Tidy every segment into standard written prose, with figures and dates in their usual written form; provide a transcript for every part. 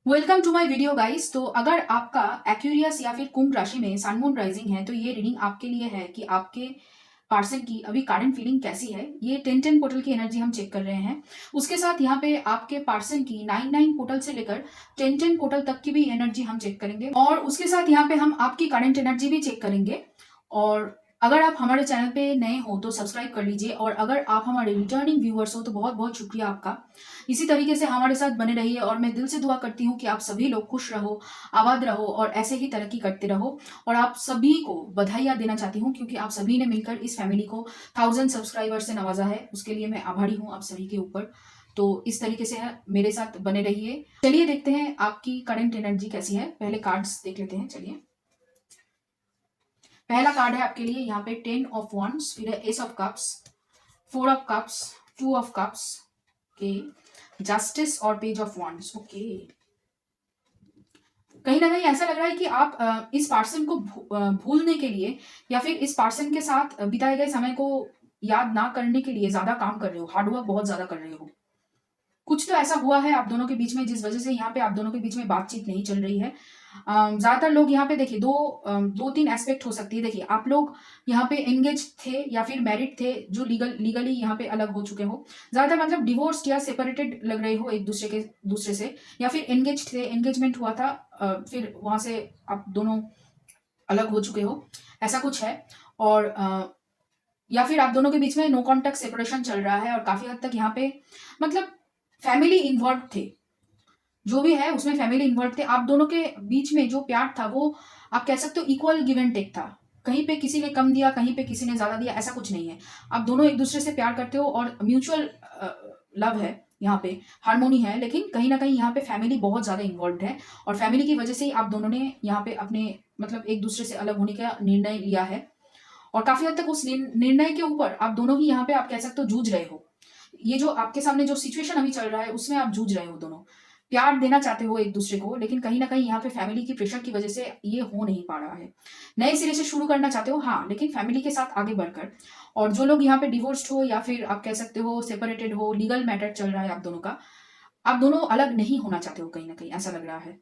Welcome to my video guys. तो अगर आपका एक्वेरियस या फिर कुंभ राशि में सन मून राइजिंग है तो ये रीडिंग आपके लिए है कि आपके पर्सन की अभी करंट फीलिंग कैसी है। ये 10-10 पोर्टल की एनर्जी हम चेक कर रहे हैं। उसके साथ यहाँ पे आपके पर्सन की 9-9 पोर्टल से लेकर 10-10 पोर्टल तक की भी एनर्जी हम चेक करेंगे और उसके साथ यहाँ पे हम आपकी करंट एनर्जी भी चेक करेंगे। और अगर आप हमारे चैनल पे नए हो तो सब्सक्राइब कर लीजिए और अगर आप हमारे रिटर्निंग व्यूअर्स हो तो बहुत बहुत शुक्रिया आपका। इसी तरीके से हमारे साथ बने रहिए और मैं दिल से दुआ करती हूँ कि आप सभी लोग खुश रहो, आबाद रहो और ऐसे ही तरक्की करते रहो। और आप सभी को बधाइयाँ देना चाहती हूँ क्योंकि आप सभी ने मिलकर इस फैमिली को 1000 सब्सक्राइबर से नवाजा है। उसके लिए मैं आभारी हूँ आप सभी के ऊपर। तो इस तरीके से मेरे साथ बने रहिए। चलिए देखते हैं आपकी करंट एनर्जी कैसी है। पहले कार्ड्स देख लेते हैं। चलिए, पहला कार्ड है आपके लिए यहाँ पे 10 ऑफ वंड्स, फिर है S of cups, 4 of cups, 2 of cups, okay, justice और पेज ऑफ वंड्स। ओके, कहीं ना कहीं ऐसा लग रहा है कि आप इस पर्सन को भूलने के लिए या फिर इस पर्सन के साथ बिताए गए समय को याद ना करने के लिए ज्यादा काम कर रहे हो, हार्डवर्क बहुत ज्यादा कर रहे हो। कुछ तो ऐसा हुआ है आप दोनों के बीच में जिस वजह से यहाँ पे आप दोनों के बीच में बातचीत नहीं चल रही है। ज्यादातर लोग यहाँ पे देखिए दो तीन एस्पेक्ट हो सकती है। देखिए, आप लोग यहाँ पे एंगेज थे या फिर मैरिड थे जो लीगली यहाँ पे अलग हो चुके हो। ज्यादातर मतलब डिवोर्स्ड या सेपरेटेड लग रहे हो एक दूसरे से, या फिर एंगेज थे, एंगेजमेंट हुआ था, फिर वहां से आप दोनों अलग हो चुके हो, ऐसा कुछ है। और या फिर आप दोनों के बीच में नो कॉन्टेक्ट सेपरेशन चल रहा है और काफी हद तक यहाँ पे मतलब फैमिली इन्वॉल्व थे। जो भी है उसमें फैमिली इन्वॉल्व थे। आप दोनों के बीच में जो प्यार था वो आप कह सकते हो इक्वल गिव एंड टेक था। कहीं पे किसी ने कम दिया, कहीं पे किसी ने ज्यादा दिया, ऐसा कुछ नहीं है। आप दोनों एक दूसरे से प्यार करते हो और म्यूचुअल लव है, यहाँ पे हार्मोनी है। लेकिन कहीं ना कहीं यहाँ पे फैमिली बहुत ज्यादा इन्वॉल्व है और फैमिली की वजह से ही आप दोनों ने यहाँ पे अपने मतलब एक दूसरे से अलग होने का निर्णय लिया है। और काफी हद तक उस निर्णय के ऊपर आप दोनों ही यहाँ पे आप कह सकते हो जूझ रहे हो। ये जो आपके सामने जो सिचुएशन अभी चल रहा है उसमें आप जूझ रहे हो दोनों। प्यार देना चाहते हो एक दूसरे को, लेकिन कहीं ना कहीं यहाँ पे फैमिली की प्रेशर की वजह से ये हो नहीं पा रहा है। नए सिरे से शुरू करना चाहते हो, हाँ, लेकिन फैमिली के साथ आगे बढ़कर। और जो लोग यहाँ पे डिवोर्स्ड हो या फिर आप कह सकते हो सेपरेटेड हो, लीगल मैटर चल रहा है आप दोनों का, आप दोनों अलग नहीं होना चाहते हो, कहीं ना कहीं ऐसा लग रहा है।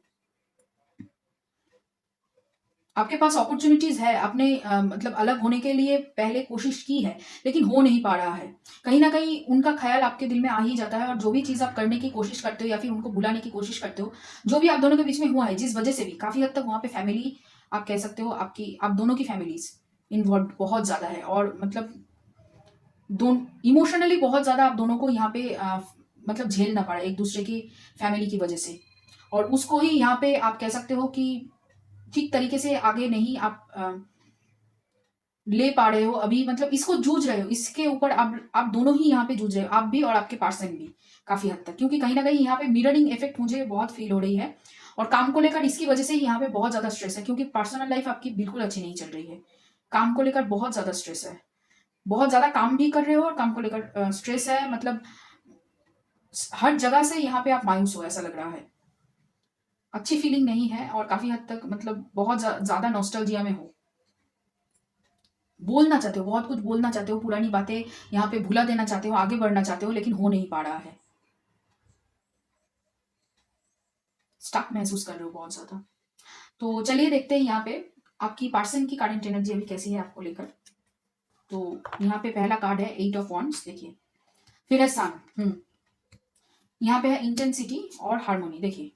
आपके पास अपॉर्चुनिटीज है अपने मतलब अलग होने के लिए, पहले कोशिश की है लेकिन हो नहीं पा रहा है। कहीं ना कहीं उनका ख्याल आपके दिल में आ ही जाता है और जो भी चीज आप करने की कोशिश करते हो या फिर उनको बुलाने की कोशिश करते हो, जो भी आप दोनों के बीच में हुआ है जिस वजह से भी काफी हद तक वहां पे फैमिली आप कह सकते हो आपकी आप दोनों की फैमिलीज इन्वॉल्व बहुत ज्यादा है। और मतलब दोनों इमोशनली बहुत ज्यादा आप दोनों को यहाँ पे मतलब झेलना पड़ा एक दूसरे की फैमिली की वजह से। और उसको ही यहाँ पे आप कह सकते हो कि ठीक तरीके से आगे नहीं आप ले पा रहे हो अभी, मतलब इसको जूझ रहे हो, इसके ऊपर आप दोनों ही यहाँ पे जूझ रहे हो, आप भी और आपके पार्सन भी काफी हद तक। क्योंकि कहीं ना कहीं यहाँ पे मिररिंग इफेक्ट मुझे बहुत फील हो रही है और काम को लेकर इसकी वजह से ही यहाँ पे बहुत ज्यादा स्ट्रेस है। क्योंकि पर्सनल लाइफ आपकी बिल्कुल अच्छी नहीं चल रही है, काम को लेकर बहुत ज्यादा स्ट्रेस है। बहुत ज्यादा काम भी कर रहे हो और काम को लेकर स्ट्रेस है, मतलब हर जगह से यहाँ पे आप मायूस हो, ऐसा लग रहा है। अच्छी फीलिंग नहीं है और काफी हद तक मतलब बहुत ज्यादा नॉस्टैल्जिया में हो। बोलना चाहते हो, बहुत कुछ बोलना चाहते हो, पुरानी बातें यहाँ पे भुला देना चाहते हो, आगे बढ़ना चाहते हो, लेकिन हो नहीं पा रहा है। स्टक महसूस कर रहे हो बहुत ज्यादा। तो चलिए देखते हैं यहाँ पे आपकी पर्सन की करंट एनर्जी अभी कैसी है आपको लेकर। तो यहाँ पे पहला कार्ड है 8 ऑफ वॉन्ड्स, देखिए, फिर है सन। यहाँ पे है इंटेंसिटी और हार्मोनी। देखिए,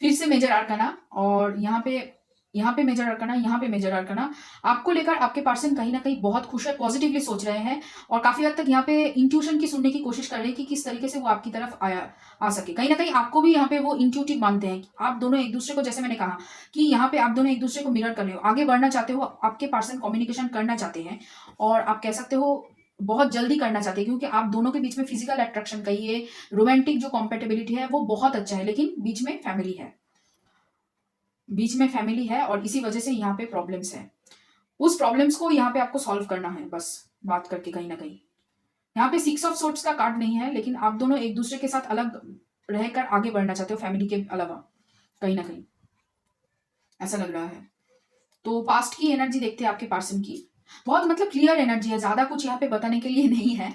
फिर से मेजर आर्काना और यहाँ पे मेजर आर्काना, यहाँ पे मेजर आर्काना। आपको लेकर आपके पर्सन कहीं ना कहीं बहुत खुश है, पॉजिटिवली सोच रहे हैं और काफी हद तक यहाँ पे इंट्यूशन की सुनने की कोशिश कर रहे हैं कि किस तरीके से वो आपकी तरफ आ सके। कहीं ना कहीं आपको भी यहाँ पे वो इंट्यूटिव मानते हैं कि आप दोनों एक दूसरे को, जैसे मैंने कहा कि यहाँ पे आप दोनों एक दूसरे को मिरर कर रहे हो, आगे बढ़ना चाहते हो, आपके पर्सन कम्युनिकेशन करना चाहते हैं और आप कह सकते हो बहुत जल्दी करना चाहते हैं। क्योंकि आप दोनों के बीच में फिजिकल अट्रैक्शन कहिए, रोमांटिक जो कॉम्पेटेबिलिटी है वो बहुत अच्छा है, लेकिन बीच में फैमिली है, बीच में फैमिली है और इसी वजह से यहाँ पे प्रॉब्लम्स है। उस प्रॉब्लम्स को यहाँ पे आपको सॉल्व करना है बस बात करके। कहीं ना कहीं यहाँ पे 6 ऑफ सोर्ट्स का कार्ड नहीं है, लेकिन आप दोनों एक दूसरे के साथ अलग रहकर आगे बढ़ना चाहते हो फैमिली के अलावा, कहीं ना कहीं ऐसा लग रहा है। तो पास्ट की एनर्जी देखते हैं आपके पर्सन की। बहुत मतलब क्लियर एनर्जी है, ज्यादा कुछ यहाँ पे बताने के लिए नहीं है।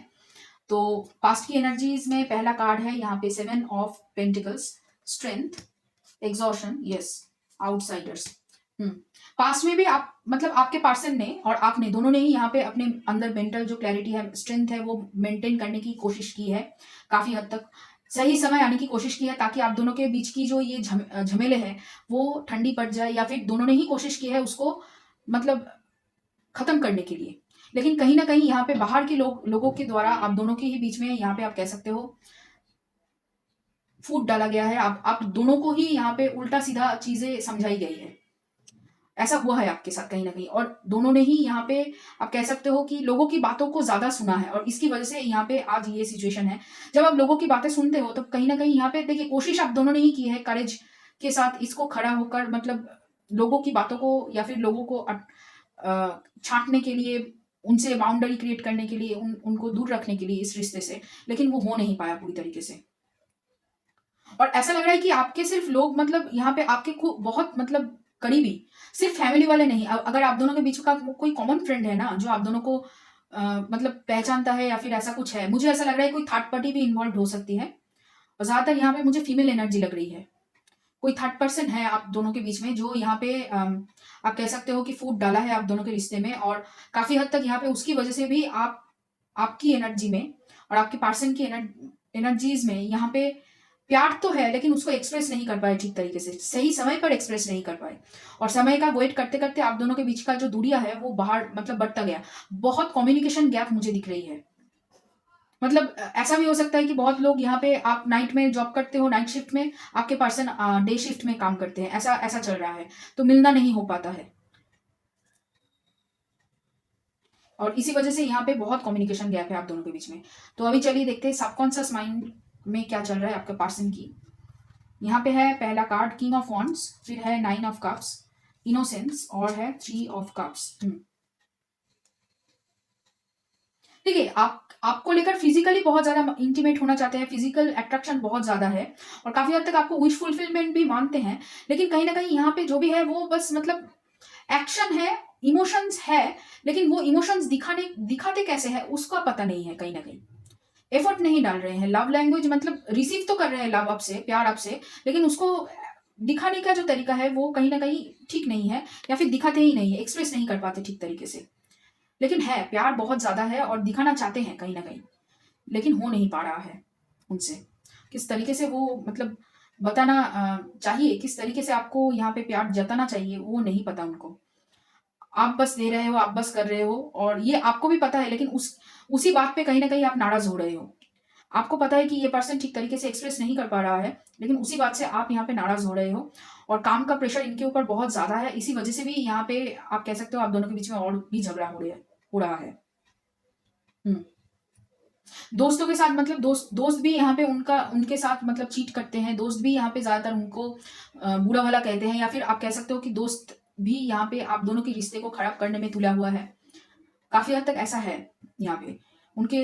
तो पास्ट की एनर्जीज में पहला कार्ड है यहाँ पे 7 of pentacles, strength, exhaustion, yes, outsiders. Past में भी आप मतलब आपके पर्सन ने और आपने दोनों ने ही यहाँ पे अपने अंदर मेंटल जो क्लैरिटी है, स्ट्रेंथ है, वो मेंटेन करने की कोशिश की है, काफी हद तक सही समय आने की कोशिश की है, ताकि आप दोनों के बीच की जो ये झमेले हैं वो ठंडी पड़ जाए, या फिर दोनों ने ही कोशिश की है उसको मतलब खत्म करने के लिए। लेकिन कहीं ना कहीं यहाँ पे बाहर के लोगों के द्वारा आप दोनों के ही बीच में यहाँ पे आप कह सकते हो फूट डाला गया है। आप दोनों को ही यहाँ पे उल्टा सीधा चीजें समझाई गई है, ऐसा हुआ है आपके साथ कहीं ना कहीं। और दोनों ने ही यहाँ पे आप कह सकते हो कि लोगों की बातों को ज्यादा सुना है, और इसकी वजह से यहाँ पे आज ये सिचुएशन है। जब आप लोगों की बातें सुनते हो तो कहीं ना कहीं यहाँ पे देखिए कोशिश आप दोनों ने ही की है करेज के साथ इसको खड़ा होकर, मतलब लोगों की बातों को या फिर लोगों को छांटने के लिए, उनसे बाउंड्री क्रिएट करने के लिए, उनको दूर रखने के लिए इस रिश्ते से, लेकिन वो हो नहीं पाया पूरी तरीके से। और ऐसा लग रहा है कि आपके सिर्फ लोग मतलब यहाँ पे आपके बहुत मतलब करीबी, सिर्फ फैमिली वाले नहीं, अगर आप दोनों के बीच का कोई कॉमन फ्रेंड है ना जो आप दोनों को मतलब पहचानता है, या फिर ऐसा कुछ है, मुझे ऐसा लग रहा है कोई थर्ड पार्टी भी इन्वॉल्व हो सकती है। और ज्यादातर यहाँ पे मुझे फीमेल एनर्जी लग रही है, कोई थर्ड पर्सन है आप दोनों के बीच में जो यहाँ पे आप कह सकते हो कि फूट डाला है आप दोनों के रिश्ते में। और काफी हद तक यहाँ पे उसकी वजह से भी आपकी एनर्जी में और आपके पर्सन की एनर्जीज में यहाँ पे प्यार तो है, लेकिन उसको एक्सप्रेस नहीं कर पाए ठीक तरीके से, सही समय पर एक्सप्रेस नहीं कर पाए। और समय का वेट करते करते आप दोनों के बीच का जो दूरिया है वो बाहर मतलब बढ़ता गया। बहुत कम्युनिकेशन गैप मुझे दिख रही है। मतलब ऐसा भी हो सकता है कि बहुत लोग यहाँ पे, आप नाइट में जॉब करते हो, नाइट शिफ्ट में, आपके पर्सन डे शिफ्ट में काम करते हैं, ऐसा ऐसा चल रहा है, तो मिलना नहीं हो पाता है। और इसी वजह से यहाँ पे बहुत कम्युनिकेशन गैप है आप दोनों के बीच में। तो अभी चलिए देखते हैं सबकॉन्शियस माइंड में क्या चल रहा है आपके पर्सन की। यहाँ पे है पहला कार्ड किंग ऑफ वॉन्ड्स, फिर है 9 ऑफ कप्स, इनोसेंस, और है 3 ऑफ कप्स। देखिए आपको लेकर फिजिकली बहुत ज्यादा इंटीमेट होना चाहते हैं, फिजिकल अट्रैक्शन बहुत ज्यादा है, और काफी हद तक आपको विश फुलफिलमेंट भी मानते हैं। लेकिन कहीं ना कहीं यहाँ पे जो भी है वो बस मतलब एक्शन है, इमोशंस है, लेकिन वो इमोशंस दिखाते कैसे है उसका पता नहीं है। कहीं ना कहीं एफर्ट नहीं डाल रहे हैं। लव लैंग्वेज मतलब रिसीव तो कर रहे हैं लव आपसे, प्यार आपसे, लेकिन उसको दिखाने का जो तरीका है वो कहीं ना कहीं ठीक नहीं है, या फिर दिखाते ही नहीं है, एक्सप्रेस नहीं कर पाते ठीक तरीके से। लेकिन है प्यार बहुत ज्यादा है और दिखाना चाहते हैं कहीं ना कहीं, लेकिन हो नहीं पा रहा है उनसे। किस तरीके से वो मतलब बताना चाहिए, किस तरीके से आपको यहाँ पे प्यार जताना चाहिए वो नहीं पता उनको। आप बस दे रहे हो, आप बस कर रहे हो, और ये आपको भी पता है, लेकिन उसी बात पे कहीं ना कहीं आप नाराज हो रहे हो। आपको पता है कि ये पर्सन ठीक तरीके से एक्सप्रेस नहीं कर पा रहा है, लेकिन उसी बात से आप यहाँ पे नाराज हो रहे हो। और काम का प्रेशर इनके ऊपर बहुत ज्यादा है, इसी वजह से भी यहाँ पे आप कह सकते हो आप दोनों के बीच में और भी झगड़ा हो रहा है। हम्म। दोस्तों के साथ मतलब दोस्त भी यहाँ पे उनके साथ मतलब चीट करते हैं, दोस्त भी यहाँ पे ज्यादातर उनको बुरा भला कहते हैं, या फिर आप कह सकते हो कि दोस्त भी यहाँ पे आप दोनों के रिश्ते को खराब करने में तुला हुआ है। काफी हद तक ऐसा है यहाँ पे। उनके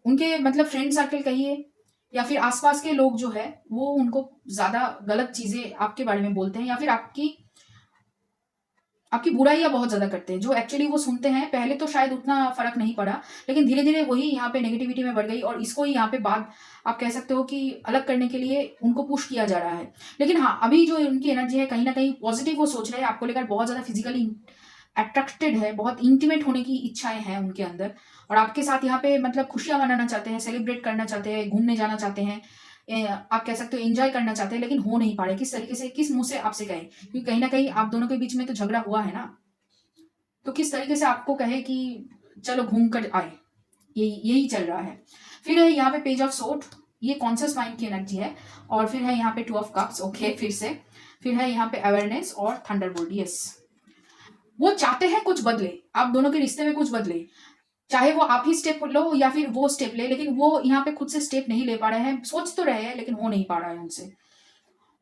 उनके मतलब फ्रेंड सर्कल कहिए, या फिर आसपास के लोग जो है वो उनको ज्यादा गलत चीजें आपके बारे में बोलते हैं, या फिर आपकी आपकी बुराइयां बहुत ज्यादा करते हैं, जो एक्चुअली वो सुनते हैं। पहले तो शायद उतना फर्क नहीं पड़ा, लेकिन धीरे धीरे वही यहाँ पे नेगेटिविटी में बढ़ गई, और इसको ही यहाँ पे बात आप कह सकते हो कि अलग करने के लिए उनको पुश किया जा रहा है। लेकिन हाँ, अभी जो उनकी एनर्जी है कहीं ना कहीं पॉजिटिव, वो सोच रहे हैं आपको लेकर, बहुत ज्यादा फिजिकली अट्रैक्टेड है, बहुत इंटीमेट होने की इच्छाएं हैं उनके अंदर, और आपके साथ यहाँ पे मतलब खुशियां मनाना चाहते हैं, सेलिब्रेट करना चाहते हैं, घूमने जाना चाहते हैं, आप कह सकते हो एंजॉय करना चाहते हैं, लेकिन हो नहीं पा रहे। किस तरीके से, किस मुंह से आपसे कहे, क्योंकि कहीं ना कहीं आप दोनों के बीच में तो झगड़ा हुआ है ना, तो किस तरीके से आपको कहे कि चलो घूम कर आए, यही चल रहा है। फिर है यहाँ पे पेज ऑफ सोर्ड, ये कॉन्शियस माइंड की एनर्जी है। और फिर है यहाँ पे 2 ऑफ कप्स, ओके, फिर है यहाँ पे अवेयरनेस और थंडरबोल्ट, यस। वो चाहते हैं कुछ बदले, आप दोनों के रिश्ते में कुछ बदले, चाहे वो आप ही स्टेप लो या फिर वो स्टेप ले, लेकिन वो यहाँ पे खुद से स्टेप नहीं ले पा रहे हैं। सोच तो रहे हैं लेकिन हो नहीं पा रहा है उनसे।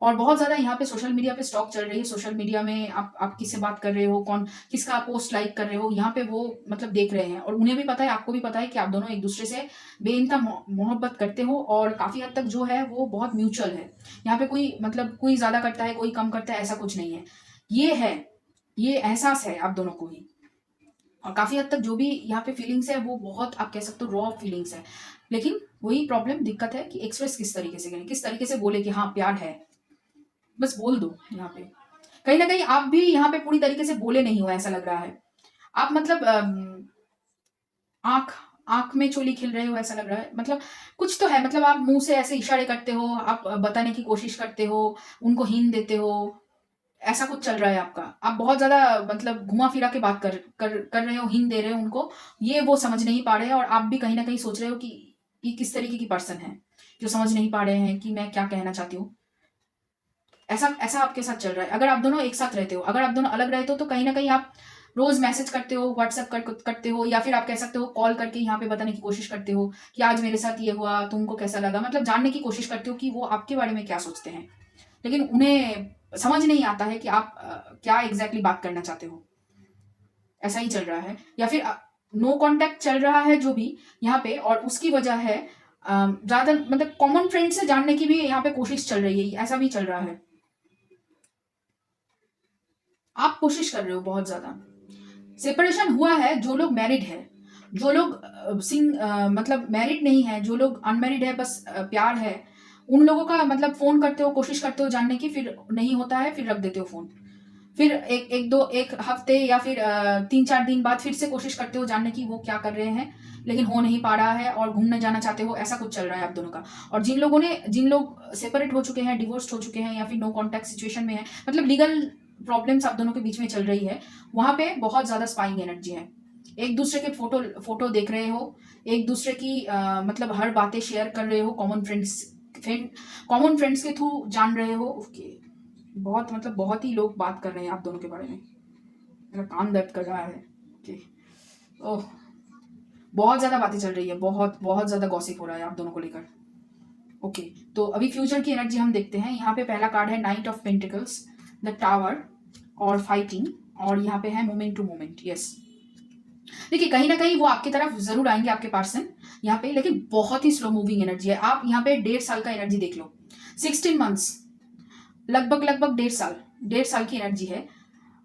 और बहुत ज्यादा यहाँ पे सोशल मीडिया पे स्टॉक चल रही है। सोशल मीडिया में आप किससे बात कर रहे हो, कौन किसका पोस्ट लाइक कर रहे हो, यहाँ पे वो मतलब देख रहे हैं। और उन्हें भी पता है, आपको भी पता है कि आप दोनों एक दूसरे से बेइंतहा मोहब्बत करते हो, और काफी हद तक जो है वो बहुत म्यूचुअल है। यहाँ पे कोई मतलब कोई ज्यादा करता है, कोई कम करता है, ऐसा कुछ नहीं है। ये है, ये एहसास है आप दोनों को ही। और काफ़ी हद तक जो भी यहाँ पे फीलिंग्स है वो बहुत आप कह सकते हो रॉ फीलिंग्स है। लेकिन वही प्रॉब्लम दिक्कत है कि एक्सप्रेस किस तरीके से करें, किस तरीके से बोले कि हाँ प्यार है, बस बोल दो यहाँ पे। कहीं ना कहीं आप भी यहाँ पे पूरी तरीके से बोले नहीं हो ऐसा लग रहा है। आप मतलब आंख आंख में चोली खिल रहे हो ऐसा लग रहा है, मतलब कुछ तो है, मतलब आप मुंह से ऐसे इशारे करते हो, आप बताने की कोशिश करते हो, उनको हिंट देते हो, ऐसा कुछ चल रहा है आपका। आप बहुत ज्यादा मतलब घुमा फिरा के बात कर रहे हो, हिंट दे रहे हो उनको, ये वो समझ नहीं पा रहे हैं, और आप भी कहीं ना कहीं सोच रहे हो कि ये किस तरीके की पर्सन है जो समझ नहीं पा रहे हैं कि मैं क्या कहना चाहती हूँ। ऐसा ऐसा आपके साथ चल रहा है। अगर आप दोनों एक साथ रहते हो, अगर आप दोनों अलग रहते हो तो कहीं ना कहीं आप रोज मैसेज करते हो, व्हाट्सएप करते हो, या फिर आप कह सकते हो कॉल करके यहाँ पे बताने की कोशिश करते हो कि आज मेरे साथ ये हुआ, तुमको कैसा लगा, मतलब जानने की कोशिश करते हो कि वो आपके बारे में क्या सोचते हैं। लेकिन उन्हें समझ नहीं आता है कि आप क्या एग्जैक्टली बात करना चाहते हो। ऐसा ही चल रहा है, या फिर नो कांटेक्ट चल रहा है जो भी यहाँ पे, और उसकी वजह है ज्यादा मतलब कॉमन फ्रेंड से जानने की भी यहाँ पे कोशिश चल रही है, ऐसा भी चल रहा है। आप कोशिश कर रहे हो बहुत ज्यादा। सेपरेशन हुआ है, जो लोग मैरिड है, जो लोग मतलब मैरिड नहीं है, जो लोग अनमैरिड है, बस प्यार है, उन लोगों का मतलब फोन करते हो, कोशिश करते हो जानने की, फिर नहीं होता है, फिर रख देते हो फोन। फिर एक हफ्ते या फिर 3-4 दिन बाद फिर से कोशिश करते हो जानने की वो क्या कर रहे हैं, लेकिन हो नहीं पा रहा है, और घूमने जाना चाहते हो, ऐसा कुछ चल रहा है आप दोनों का। और जिन लोग सेपरेट हो चुके हैं, डिवोर्स हो चुके हैं, या फिर नो कॉन्टैक्ट सिचुएशन में है, मतलब लीगल प्रॉब्लम्स आप दोनों के बीच में चल रही है, वहां पे बहुत ज्यादा स्पाइंग एनर्जी है। एक दूसरे के फोटो फोटो देख रहे हो, एक दूसरे की मतलब हर बातें शेयर कर रहे हो, कॉमन फ्रेंड्स के थ्रू जान रहे हो। ओके, बहुत मतलब बहुत ही लोग बात कर रहे हैं आप दोनों के बारे में, मेरा कान दर्द कर रहा है। ओके, ओह, बहुत ज्यादा बातें चल रही है, बहुत बहुत ज्यादा गॉसिप हो रहा है आप दोनों को लेकर। ओके, तो अभी फ्यूचर की एनर्जी हम देखते हैं। यहाँ पे पहला कार्ड है night of pentacles, the tower और फाइटिंग, और यहाँ पे है मोमेंट टू मोमेंट। यस, देखिए कहीं ना कहीं वो आपकी तरफ जरूर आएंगे आपके पर्सन यहाँ पे, लेकिन बहुत ही स्लो मूविंग एनर्जी है। आप यहाँ पे 1.5 साल का एनर्जी देख लो, 16 मंथ्स, लगभग 1.5 साल की एनर्जी है।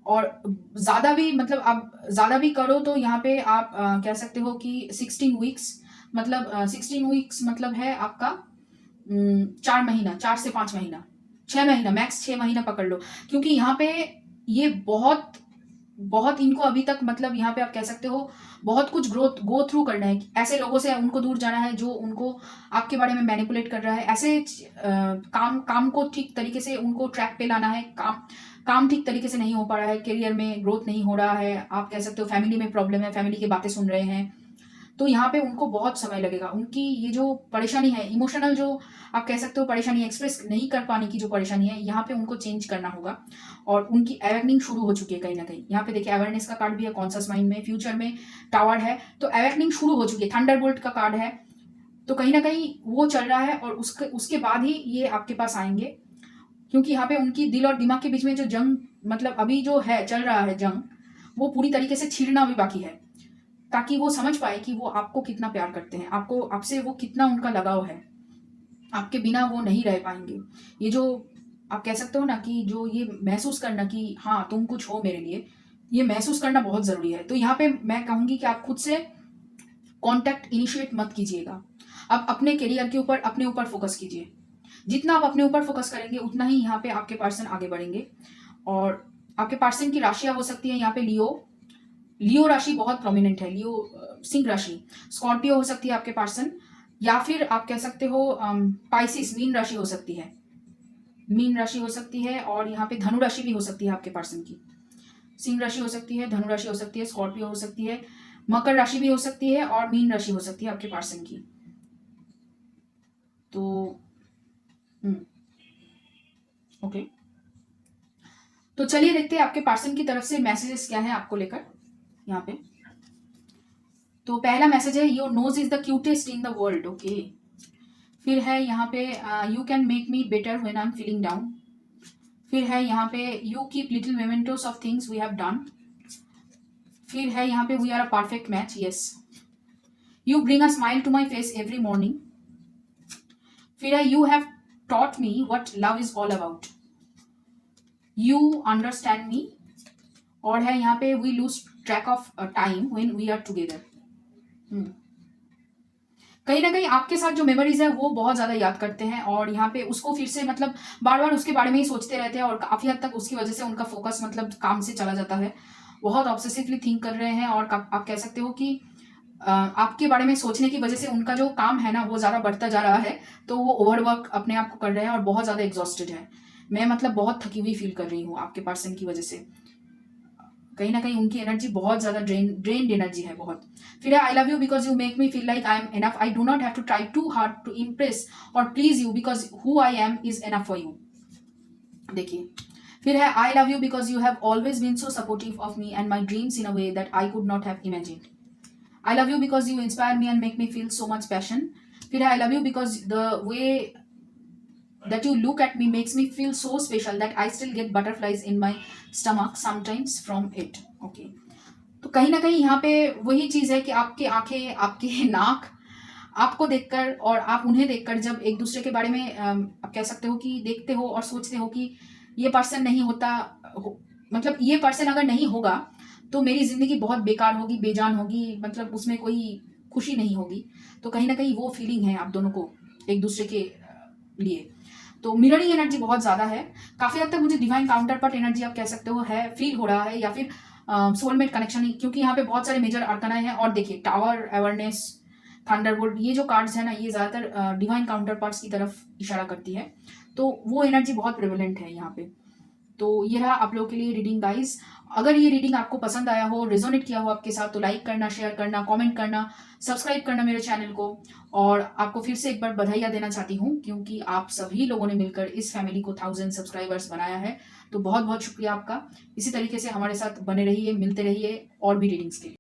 और ज्यादा भी मतलब आप ज्यादा भी करो तो यहाँ पे आप कह सकते हो कि 16 वीक्स, मतलब 16 वीक्स मतलब है आपका 4 महीना, 4 से 5 महीना, 6 महीना, मैक्स 6 महीना पकड़ लो। क्योंकि यहाँ पे ये बहुत बहुत इनको अभी तक मतलब यहाँ पे आप कह सकते हो बहुत कुछ ग्रोथ गो थ्रू करना है। ऐसे लोगों से उनको दूर जाना है जो उनको आपके बारे में मैनिपुलेट कर रहा है, ऐसे काम को ठीक तरीके से उनको ट्रैक पे लाना है। काम ठीक तरीके से नहीं हो पा रहा है, करियर में ग्रोथ नहीं हो रहा है, आप कह सकते हो फैमिली में प्रॉब्लम है, फैमिली की बातें सुन रहे हैं, तो यहाँ पे उनको बहुत समय लगेगा। उनकी ये जो परेशानी है, इमोशनल जो आप कह सकते हो परेशानी, एक्सप्रेस नहीं कर पाने की जो परेशानी है, यहाँ पे उनको चेंज करना होगा। और उनकी अवेकनिंग शुरू हो चुकी है कहीं ना कहीं। यहाँ पे देखिए अवेयरनेस का कार्ड भी है, कॉन्शियस माइंड में, फ्यूचर में टावर है, तो अवेकनिंग शुरू हो चुकी है। थंडरबोल्ट का कार्ड है, तो कहीं ना कहीं वो चल रहा है, और उसके उसके बाद ही ये आपके पास आएंगे। क्योंकि यहाँ पे उनकी दिल और दिमाग के बीच में जो जंग मतलब अभी जो है चल रहा है जंग, वो पूरी तरीके से छिड़ना भी बाकी है, ताकि वो समझ पाए कि वो आपको कितना प्यार करते हैं, आपको आपसे वो कितना उनका लगाव है, आपके बिना वो नहीं रह पाएंगे। ये जो आप कह सकते हो ना कि जो ये महसूस करना कि हाँ तुम कुछ हो मेरे लिए, ये महसूस करना बहुत जरूरी है। तो यहाँ पे मैं कहूंगी कि आप खुद से कांटेक्ट इनिशिएट मत कीजिएगा। आप अपने करियर के ऊपर, अपने ऊपर फोकस कीजिए। जितना आप अपने ऊपर फोकस करेंगे उतना ही यहाँ पे आपके पर्सन आगे बढ़ेंगे। और आपके पर्सन की राशियां हो सकती है यहाँ पे लियो, लियो राशि बहुत प्रोमिनेंट है, लियो सिंह राशि, स्कॉर्पियो हो सकती है आपके पर्सन, या फिर आप कह सकते हो पाइसिस मीन राशि हो सकती है, मीन राशि हो सकती है, और यहाँ पे धनु राशि भी हो सकती है आपके पर्सन की। सिंह राशि हो सकती है, धनु राशि हो सकती है, स्कॉर्पियो हो सकती है, मकर राशि भी हो सकती है, और मीन राशि हो सकती है आपके पर्सन की। तो ओके, तो चलिए देखते हैं आपके पर्सन की तरफ से मैसेजेस क्या है आपको लेकर यहाँ पे। तो पहला मैसेज है your nose is the cutest in the world. Okay, फिर है यहाँ पे you can make me better when I am feeling down. फिर है यहाँ पे you keep little mementos of things we have done. फिर है यहाँ पे we are a perfect match. Yes, you bring a smile to my face every morning. फिर है you have taught me what love is all about, you understand me. और है यहाँ पे we lose track of time when we are together. कहीं ना कहीं आपके साथ जो मेमोरीज है वो बहुत ज्यादा याद करते हैं, और यहाँ पे उसको फिर से मतलब बार बार उसके बारे में ही सोचते रहते हैं, और काफी हद तक उसकी वजह से उनका फोकस मतलब काम से चला जाता है। बहुत ऑब्सेसिवली थिंक कर रहे हैं, और आप कह सकते हो कि आपके बारे में सोचने की वजह से उनका जो काम है ना वो ज्यादा बढ़ता जा रहा है। तो वो ओवरवर्क अपने आप को कर रहे हैं और बहुत ज्यादा एग्जॉस्टेड है। मैं मतलब बहुत थकी हुई फील कर रही हूँ आपके पर्सन की वजह से। कहीं ना कहीं उनकी एनर्जी बहुत ज्यादा ड्रेन्ड एनर्जी है बहुत। फिर I love you because you make me feel like I am enough, I do not have to try too hard to impress और please you because who I am is enough for you. देखिए फिर है I love you because you have always been so supportive of me and my dreams in a way that I could not have imagined. I love you because you inspire me and make me feel so much passion. फिर I love you because the way that you look at me makes me feel so special that I still get butterflies in my stomach sometimes from it. Okay. तो कहीं ना कहीं यहाँ पे वही चीज है कि आपके आंखें, आपके नाक, आपको देखकर और आप उन्हें देखकर जब एक दूसरे के बारे में आप कह सकते हो कि देखते हो और सोचते हो कि ये पर्सन नहीं होता मतलब ये पर्सन अगर नहीं होगा तो मेरी जिंदगी बहुत बेकार होगी, बेजान होगी, मतलब उसमें कोई खुशी नहीं होगी। तो कहीं ना कहीं वो फीलिंग है आप दोनों को एक दूसरे के लिए। तो मिररिंग एनर्जी बहुत ज्यादा है। काफी हद तक मुझे डिवाइन काउंटर पार्ट एनर्जी आप कह सकते हो है फील हो रहा है, या फिर सोलमेट कनेक्शन, क्योंकि यहाँ पे बहुत सारे मेजर आर्कना हैं। और देखिए टावर, अवेयरनेस, थंडरबोल्ट, ये जो कार्ड्स है ना ये ज्यादातर डिवाइन काउंटर पार्ट्स की तरफ इशारा करती है। तो वो एनर्जी बहुत प्रेवलेंट है यहाँ पे। तो ये रहा आप लोगों के लिए रीडिंग गाइस। अगर ये रीडिंग आपको पसंद आया हो, रेजोनेट किया हो आपके साथ, तो लाइक करना, शेयर करना, कमेंट करना, सब्सक्राइब करना मेरे चैनल को। और आपको फिर से एक बार बधाइयाँ देना चाहती हूँ क्योंकि आप सभी लोगों ने मिलकर इस फैमिली को 1000 सब्सक्राइबर्स बनाया है। तो बहुत बहुत शुक्रिया आपका। इसी तरीके से हमारे साथ बने रहिए, मिलते रहिए और भी रीडिंग्स के लिए।